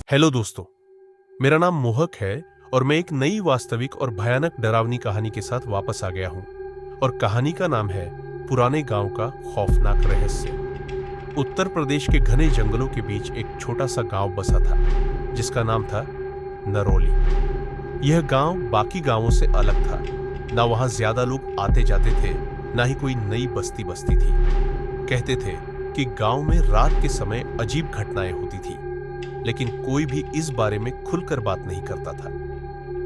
Hello दोस्तों, मेरा नाम मोहक है और मैं एक नई वास्तविक और भयानक डरावनी कहानी के साथ वापस आ गया हूं। और कहानी का नाम है पुराने गांव का खौफनाक रहस्य। उत्तर प्रदेश के घने जंगलों के बीच एक छोटा सा गांव बसा था जिसका नाम था नरौली। यह गांव बाकी गांवों से अलग था। ना वहां ज्यादा लोग आते जाते थे, ना ही कोई नई बस्ती बसती थी। कहते थे कि गांव में रात के समय अजीब घटनाएं होती थी, लेकिन कोई भी इस बारे में खुलकर बात नहीं करता था।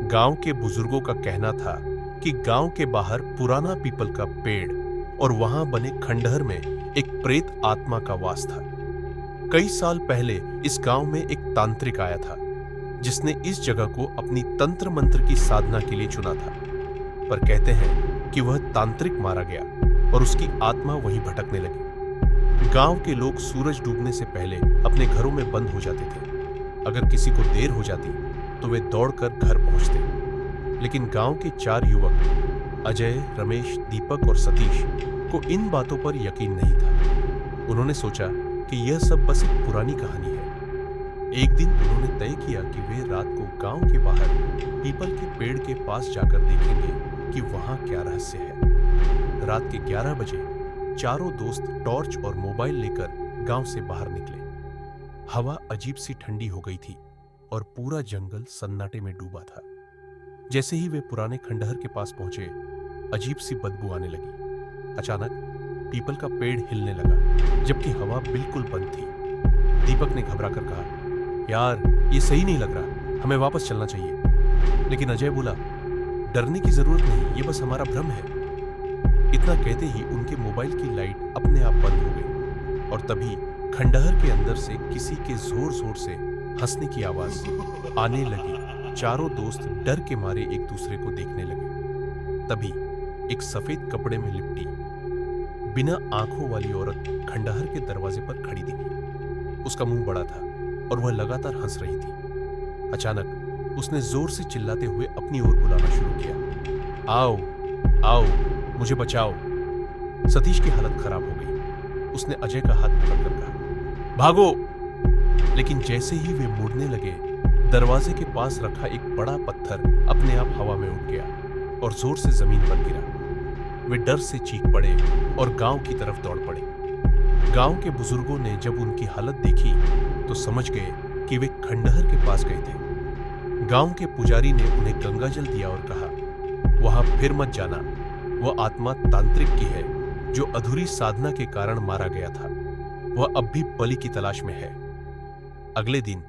गांव के बुजुर्गों का कहना था कि गांव के बाहर पुराना पीपल का पेड़ और वहां बने खंडहर में एक प्रेत आत्मा का वास था। कई साल पहले इस गांव में एक तांत्रिक आया था जिसने इस जगह को अपनी तंत्र मंत्र की साधना के लिए चुना था। पर कहते हैं कि वह तांत्रिक मारा गया और उसकी आत्मा वहीं भटकने लगी। गांव के लोग सूरज डूबने से पहले अपने घरों में बंद हो जाते थे। अगर किसी को देर हो जाती तो वे दौड़कर घर पहुंचते। लेकिन गांव के 4 युवक अजय, रमेश, दीपक और सतीश को इन बातों पर यकीन नहीं था। उन्होंने सोचा कि यह सब बस एक पुरानी कहानी है। एक दिन उन्होंने तय किया कि वे रात को गांव के बाहर पीपल के पेड़ के पास जाकर देखेंगे कि वहां क्या रहस्य है। रात के 11 बजे चारों दोस्त टॉर्च और मोबाइल लेकर गांव से बाहर निकले। हवा अजीब सी ठंडी हो गई थी और पूरा जंगल सन्नाटे में डूबा था। जैसे ही वे पुराने खंडहर के पास पहुंचे, अजीब सी बदबू आने लगी। अचानक पीपल का पेड़ हिलने लगा, जबकि हवा बिल्कुल बंद थी। दीपक ने घबराकर कहा, यार ये सही नहीं लग रहा, हमें वापस चलना चाहिए। लेकिन अजय बोला, डरने की जरूरत नहीं, ये बस हमारा भ्रम है। इतना कहते ही उनके मोबाइल की लाइट अपने आप बंद हो गई और तभी खंडहर के अंदर से किसी के जोर जोर से हंसने की आवाज आने लगी। चारों दोस्त डर के मारे एक दूसरे को देखने लगे। तभी एक सफेद कपड़े में लिपटी, बिना आंखों वाली औरत खंडहर के दरवाजे पर खड़ी दिखी। उसका मुंह बड़ा था और वह लगातार हंस रही थी। अचानक उसने जोर से चिल्लाते हुए अपनी ओर बुलाना शुरू किया, आओ आओ, मुझे बचाओ। सतीश की हालत खराब हो गई। उसने अजय का हाथ पकड़कर कहा, भागो। लेकिन जैसे ही वे मुड़ने लगे, दरवाजे के पास रखा एक बड़ा पत्थर अपने आप हवा में उड़ गया और जोर से जमीन पर गिरा। वे डर से चीख पड़े और गांव की तरफ दौड़ पड़े। गांव के बुजुर्गों ने जब उनकी हालत देखी तो समझ गए कि वे खंडहर के पास गए थे। गांव के पुजारी ने उन्हें गंगाजल दिया और कहा, वहां फिर मत जाना, वह आत्मा तांत्रिक की है जो अधूरी साधना के कारण मारा गया था। वह अब भी बलि की तलाश में है। अगले दिन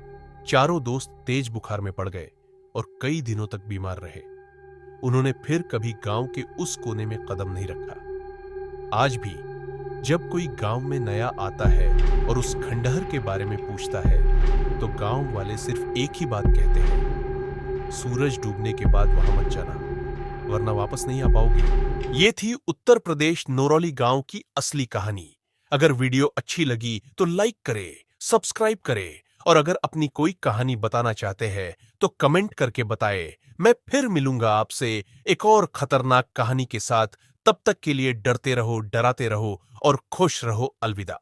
चारों दोस्त तेज बुखार में पड़ गए और कई दिनों तक बीमार रहे। उन्होंने फिर कभी गांव के उस कोने में कदम नहीं रखा। आज भी जब कोई गांव में नया आता है और उस खंडहर के बारे में पूछता है तो गांव वाले सिर्फ एक ही बात कहते हैं, सूरज डूबने के बाद वहां मत जाना, वरना वापस नहीं आ पाओगे। ये थी उत्तर प्रदेश नौरौली गांव की असली कहानी। अगर वीडियो अच्छी लगी तो लाइक करें, सब्सक्राइब करें और अगर अपनी कोई कहानी बताना चाहते हैं तो कमेंट करके बताएं। मैं फिर मिलूंगा आपसे एक और खतरनाक कहानी के साथ। तब तक के लिए डरते रहो, डराते रहो और खुश रहो। अलविदा।